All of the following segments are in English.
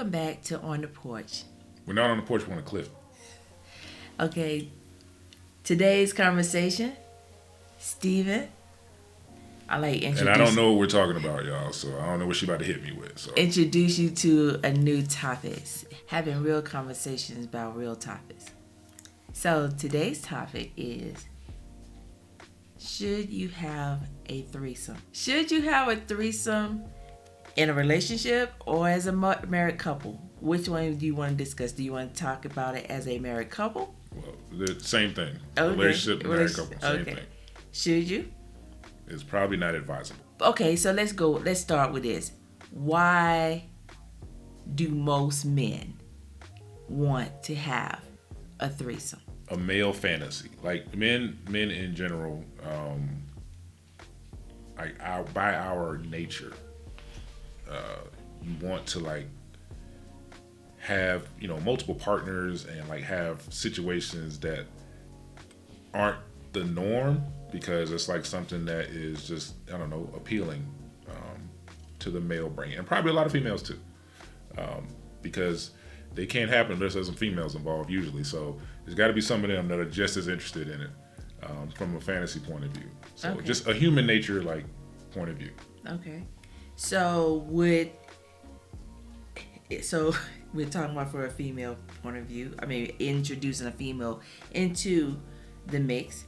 Welcome back to On the Porch. We're not on the porch, we're on a cliff. Okay, today's conversation, Steven, I like And I don't know what we're talking about, y'all, so I don't know what she about to hit me with. So introduce you to a new topic, having real conversations about real topics. So today's topic is, should you have a threesome? Should you have a threesome in a relationship or as a married couple? Which one do you want to discuss? Do you want to talk about it as a married couple? well, the same thing. Okay. Relationship, married couple, same thing. Should you? It's probably not advisable. Okay, so let's go. Let's start with this. Why do most men want to have a threesome? A male fantasy, like men in general, by our nature, you want to like have multiple partners and like have situations that aren't the norm, because it's like something that is just, I don't know, appealing to the male brain, and probably a lot of females too, because they can't happen unless there's some females involved usually. So there's got to be some of them that are just as interested in it from a fantasy point of view. So just a human nature like point of view. Okay. So we're talking about for a female point of view. I mean, introducing a female into the mix.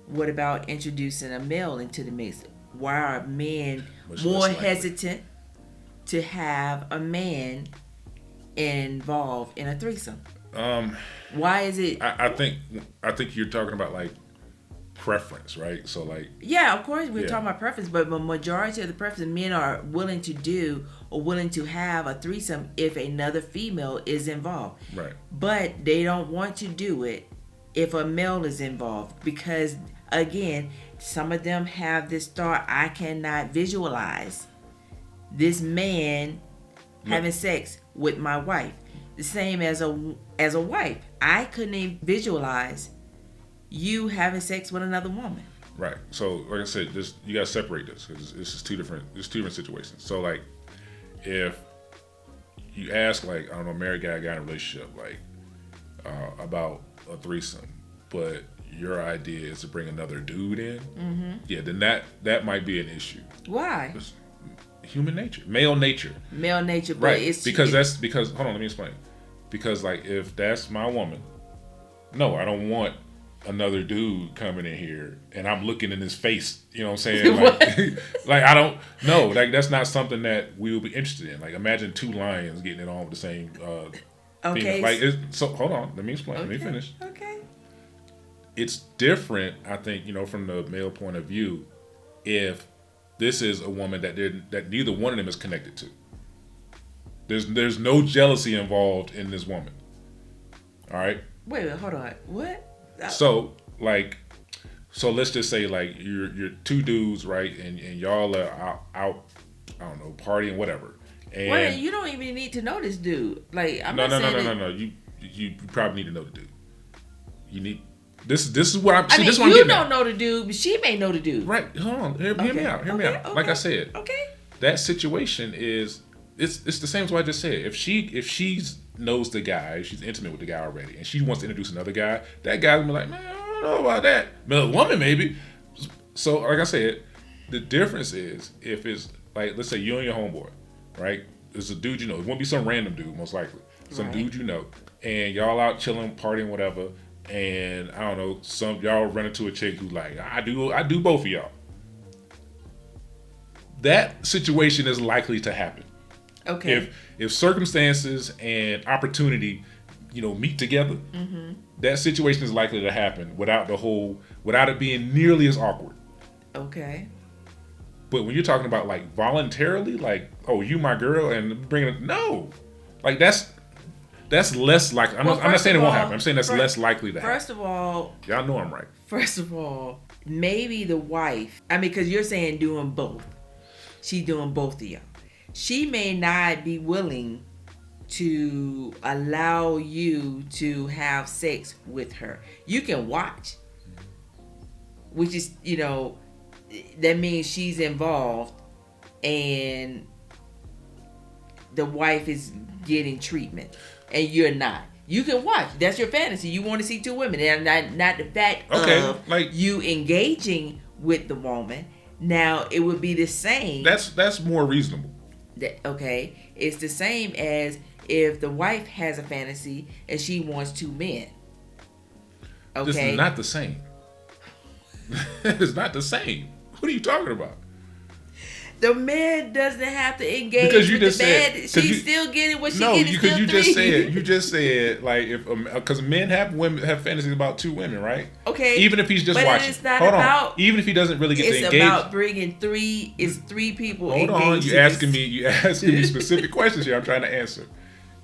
What about introducing a male into the mix? Why are men more hesitant to have a man involved in a threesome? Why is it? I think you're talking about like preference, right? So like, yeah, of course we're talking about preference, but the majority of the preference, men are willing to do or willing to have a threesome if another female is involved. Right. But they don't want to do it if a male is involved, because again, some of them have this thought: I cannot visualize this man having sex with my wife. The same as a wife. I couldn't even visualize you having sex with another woman. Right. So like I said, you gotta separate this, because this is two different situations. So like, if you ask like, I don't know, a married guy got in a relationship like about a threesome, but your idea is to bring another dude in, yeah, then that might be an issue. Why? Just human nature, male nature, but right? it's because hold on, let me explain. Because like, if that's my woman, no, I don't want another dude coming in here and I'm looking in his face. You know what I'm saying? Like, like I don't know. Like that's not something that we would be interested in. Like imagine two lions getting it on with the same. Okay. Female. Like so, hold on. Let me explain. Okay. Let me finish. Okay. It's different, I think, from the male point of view, if this is a woman that neither one of them is connected to. There's no jealousy involved in this woman. All right. Wait, hold on. What? So let's just say like you're two dudes, right, and y'all are out, I don't know, partying, whatever. And wait, you don't even need to know this dude. Like I'm no. You probably need to know the dude. You need this is what I'm. I mean, this you don't know the dude, but she may know the dude. Right. Hold on. Hear me out. Hear me out. Okay. Like I said. Okay. That situation is it's the same as what I just said. If she's knows the guy, she's intimate with the guy already, and she wants to introduce another guy, that guy's gonna be like, man, I don't know about that. But a woman maybe. So like I said, the difference is if it's like, let's say you and your homeboy, right? It's a dude you know. It won't be some random dude, most likely. Some dude you know, and y'all out chilling, partying, whatever. And I don't know, some y'all run into a chick who's like, I do both of y'all. That situation is likely to happen. Okay. If circumstances and opportunity, meet together, that situation is likely to happen without it being nearly as awkward. Okay. But when you're talking about like voluntarily, like, oh, you my girl, and bringing it, no, like that's less likely. I'm not saying it won't happen. I'm saying that's less likely to happen. First of all, y'all know I'm right. First of all, maybe the wife. I mean, because you're saying doing both. She's doing both of y'all. She may not be willing to allow you to have sex with her. You can watch, which is, that means she's involved, and the wife is getting treatment and you're not. You can watch. That's your fantasy. You want to see two women, and not the fact of like you engaging with the woman. Now it would be the same. That's more reasonable. Okay, it's the same as if the wife has a fantasy and she wants two men. Okay, this is not the same. It's not the same. What are you talking about? The man doesn't have to engage because you with just the said, man. She's still getting what she getting. No, because you just said like if because men have fantasies about two women, right? Okay, even if he's just but watching. It's not about, even if he doesn't really get to engage. It's about bringing three. It's three people. Hold on, you asking me specific questions here. I'm trying to answer.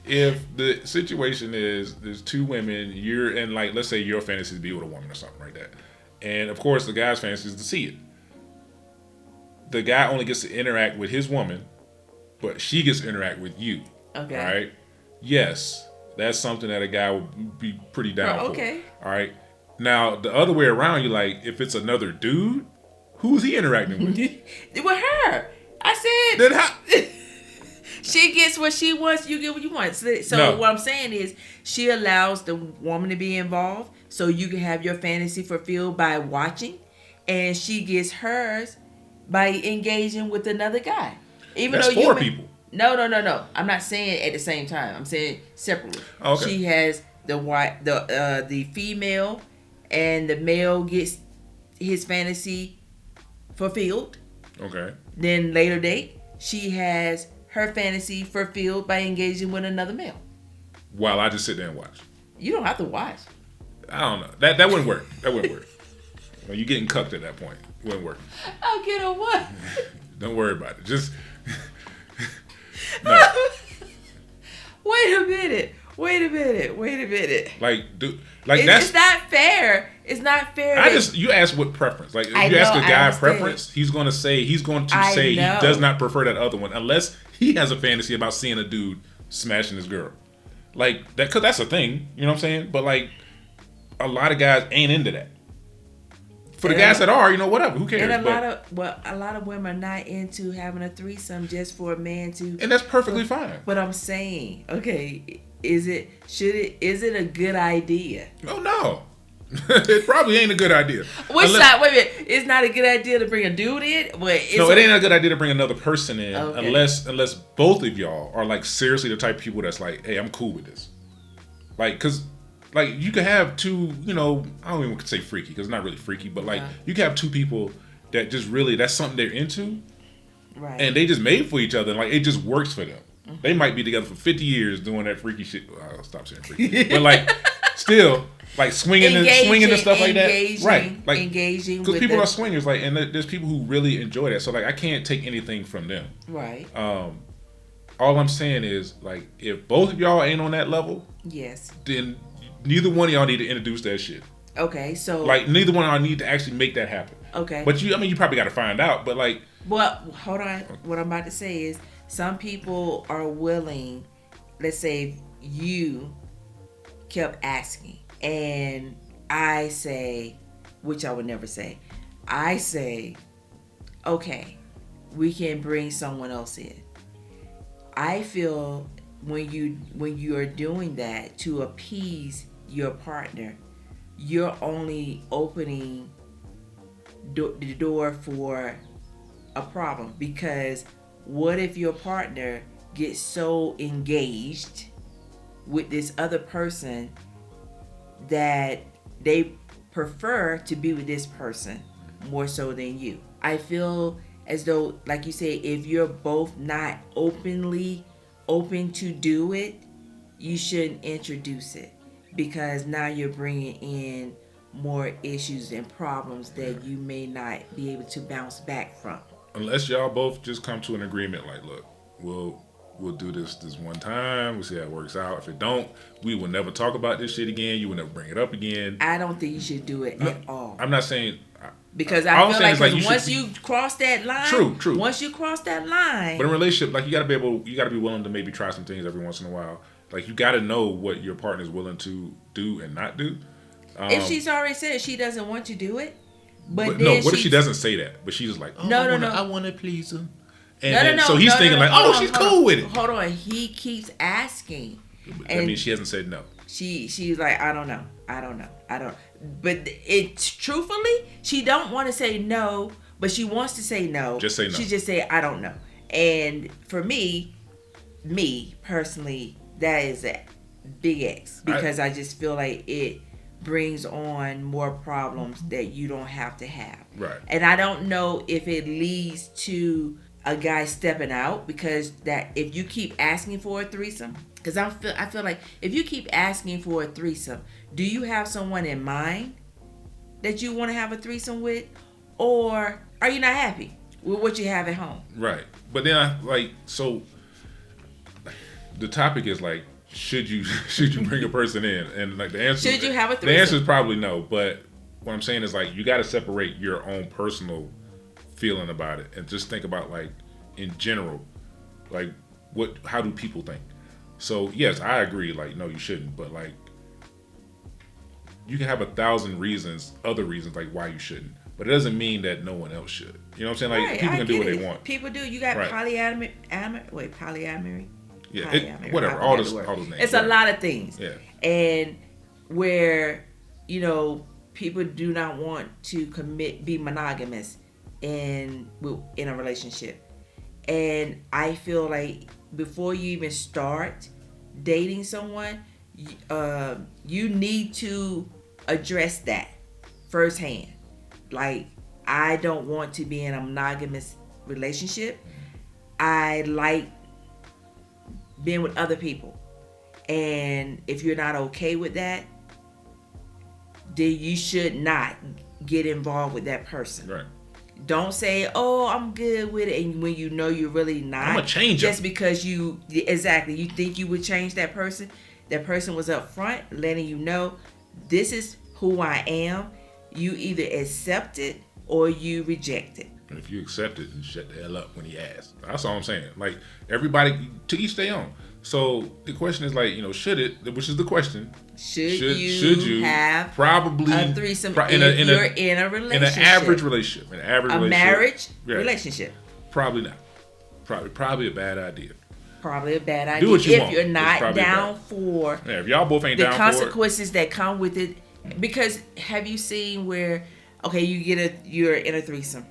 If the situation is there's two women, you're in like let's say your fantasy is to be with a woman or something like that, and of course the guy's fantasy is to see it. The guy only gets to interact with his woman, but she gets to interact with you. Okay. All right. Yes, that's something that a guy would be pretty down for. Okay. All right. Now the other way around, you like if it's another dude, who's he interacting with? With her. I said. Then how? She gets what she wants. You get what you want. So what I'm saying is, she allows the woman to be involved, so you can have your fantasy fulfilled by watching, and she gets hers by engaging with another guy. Even that's though four people. No. I'm not saying at the same time. I'm saying separately. Okay. She has the female, and the male gets his fantasy fulfilled. Okay. Then later date, she has her fantasy fulfilled by engaging with another male. While I just sit there and watch. You don't have to watch. I don't know. That wouldn't work. That wouldn't work. Well, you're getting cucked at that point. It wouldn't work. I'll get on what? Don't worry about it. Just no. Wait a minute. It's not fair. It's not fair. You ask what preference. Like if you ask a guy preference, he's going to say he does not prefer that other one unless he has a fantasy about seeing a dude smashing his girl. Like that, cause that's a thing. You know what I'm saying? But like a lot of guys ain't into that. For the guys that are, whatever, who cares? And a lot of women are not into having a threesome just for a man to. And that's perfectly fine. But I'm saying, okay, is it a good idea? Oh no. It probably ain't a good idea. Wait a minute. It's not a good idea to bring a dude in? No, it ain't a good idea to bring another person in unless both of y'all are like seriously the type of people that's like, hey, I'm cool with this. Like, cause like you could have two, I don't even say freaky because it's not really freaky, but like you could have two people that just really that's something they're into, right? And they just made for each other, and like it just works for them. Mm-hmm. They might be together for 50 years doing that freaky shit. I'll stop saying freaky, but like still like swinging and stuff like that, right? Like engaging because people are swingers, like, and there's people who really enjoy that. So like I can't take anything from them, right? All I'm saying is like if both of y'all ain't on that level, yes, then neither one of y'all need to introduce that shit. Okay, so like neither one of y'all need to actually make that happen. Okay, but you probably got to find out. But like, well, hold on. What I'm about to say is some people are willing. Let's say you kept asking, and I say, which I would never say. I say, okay, we can bring someone else in. I feel when you are doing that to appease your partner, you're only opening the door for a problem. Because what if your partner gets so engaged with this other person that they prefer to be with this person more so than you? I feel as though, like you said, if you're both not open to do it, you shouldn't introduce it, because now you're bringing in more issues and problems that you may not be able to bounce back from. Unless y'all both just come to an agreement, like, look, we'll do this one time. We'll see how it works out. If it don't, we will never talk about this shit again. You will never bring it up again. I don't think you should do it at all. I'm not saying. Because I feel like once you cross that line, true. Once you cross that line, but in a relationship, like you got to be willing to maybe try some things every once in a while. Like you got to know what your partner is willing to do and not do. If she's already said she doesn't want to do it, but no, what if she doesn't say that, but she's just like, no, I want to please him, And so he's thinking like, oh, she's cool with it. Hold on. He keeps asking. I mean, she hasn't said no. She's like, I don't know. But it's truthfully, she don't want to say no, but she wants to say no. Just say no. She just say, I don't know. And for me personally, that is a big X, because I just feel like it brings on more problems that you don't have to have. Right. And I don't know if it leads to a guy stepping out, because that if you keep asking for a threesome, because I feel like if you keep asking for a threesome, do you have someone in mind that you want to have a threesome with, or are you not happy with what you have at home? Right. But then so the topic is like, should you bring a person in? And like the answer, should you have a threesome? The answer is probably no. But what I'm saying is like, you got to separate your own personal feeling about it and just think about like in general, like how do people think? So yes, I agree. Like, no, you shouldn't. But like, you can have 1,000 reasons, other reasons like why you shouldn't. But it doesn't mean that no one else should. You know what I'm saying? Like, right, people can do what they want. People do. You got polyamory. Yeah, whatever. All those names. It's a lot of things. Yeah. And where, people do not want to be monogamous in a relationship. And I feel like before you even start dating someone, you need to address that firsthand. Like, I don't want to be in a monogamous relationship. I like being with other people. And if you're not okay with that, then you should not get involved with that person. Right. Don't say, oh, I'm good with it, and when you know you're really not. I'm going to change just because you think you would change that person. That person was up front letting you know, this is who I am. You either accept it or you reject it. And if you accept it, then shut the hell up when he asks. That's all I'm saying. Like, everybody, to each their own. So the question is like, should it, which is the question. Should you have probably a threesome if you're in a relationship? In an average relationship. Marriage relationship. Probably not. Probably a bad idea. Probably a bad idea. Do what you if want. You're not down for if y'all both ain't the down for consequences that come with it. Because have you seen where, okay, you're in a threesome,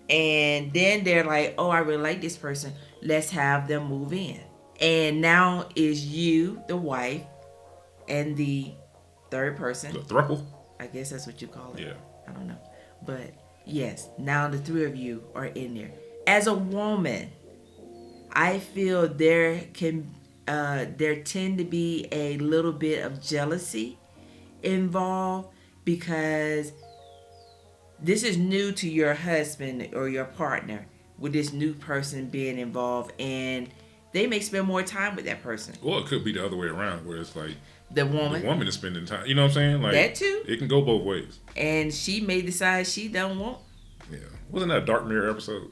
and then they're like, oh, I really like this person, let's have them move in. And now is you, the wife, and the third person. The throuple? I guess that's what you call it. Yeah. I don't know. But yes, now the three of you are in there. As a woman, I feel there tend to be a little bit of jealousy involved, because this is new to your husband or your partner, with this new person being involved, and they may spend more time with that person. Well, it could be the other way around, where it's like the woman is spending time. You know what I'm saying? Like, that too. It can go both ways. And she may decide she don't want. Yeah, wasn't that a Dark Mirror episode?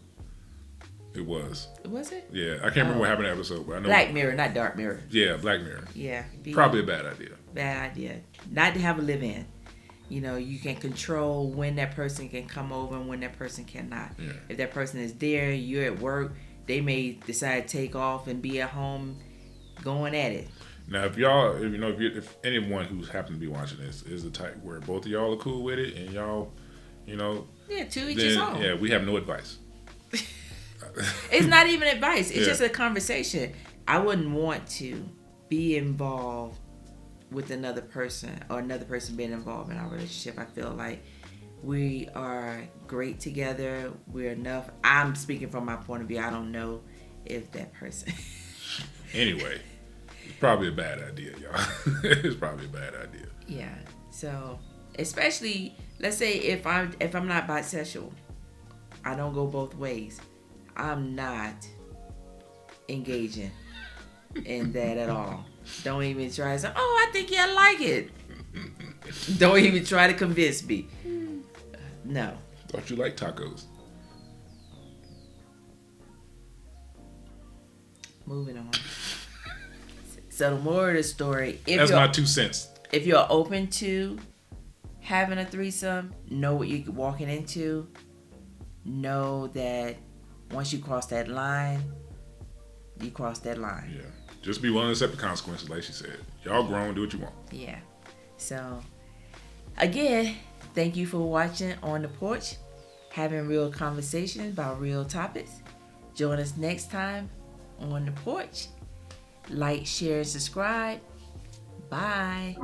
It was. Was it? Yeah, I can't remember what happened in the episode, but I know. Black Mirror, not Dark Mirror. Yeah, Black Mirror. Yeah. Probably a bad idea. Bad idea. Not to have a live-in. You can control when that person can come over and when that person cannot. Yeah. If that person is there, you're at work, they may decide to take off and be at home going at it. Now, if anyone who's happened to be watching this is the type where both of y'all are cool with it and y'all, yeah, to each his own. Yeah, we have no advice. It's not even advice. It's just a conversation. I wouldn't want to be involved with another person, or another person being involved in our relationship. I feel like we are great together. We're enough. I'm speaking from my point of view. I don't know if that person. Anyway, it's probably a bad idea, y'all. It's probably a bad idea. Yeah. So, especially, let's say if I'm not bisexual, I don't go both ways. I'm not engaging in that at all. Don't even try to say, oh, I think you like it. Don't even try to convince me. No. Thought you liked tacos. Moving on. So the moral of the story, that's my 2 cents. If you're open to having a threesome, know what you're walking into. Know that once you cross that line, you cross that line. Yeah. Just be willing to accept the consequences, like she said. Y'all grown, do what you want. Yeah. So, again, thank you for watching On the Porch, having real conversations about real topics. Join us next time on the porch. Like, share, and subscribe. Bye.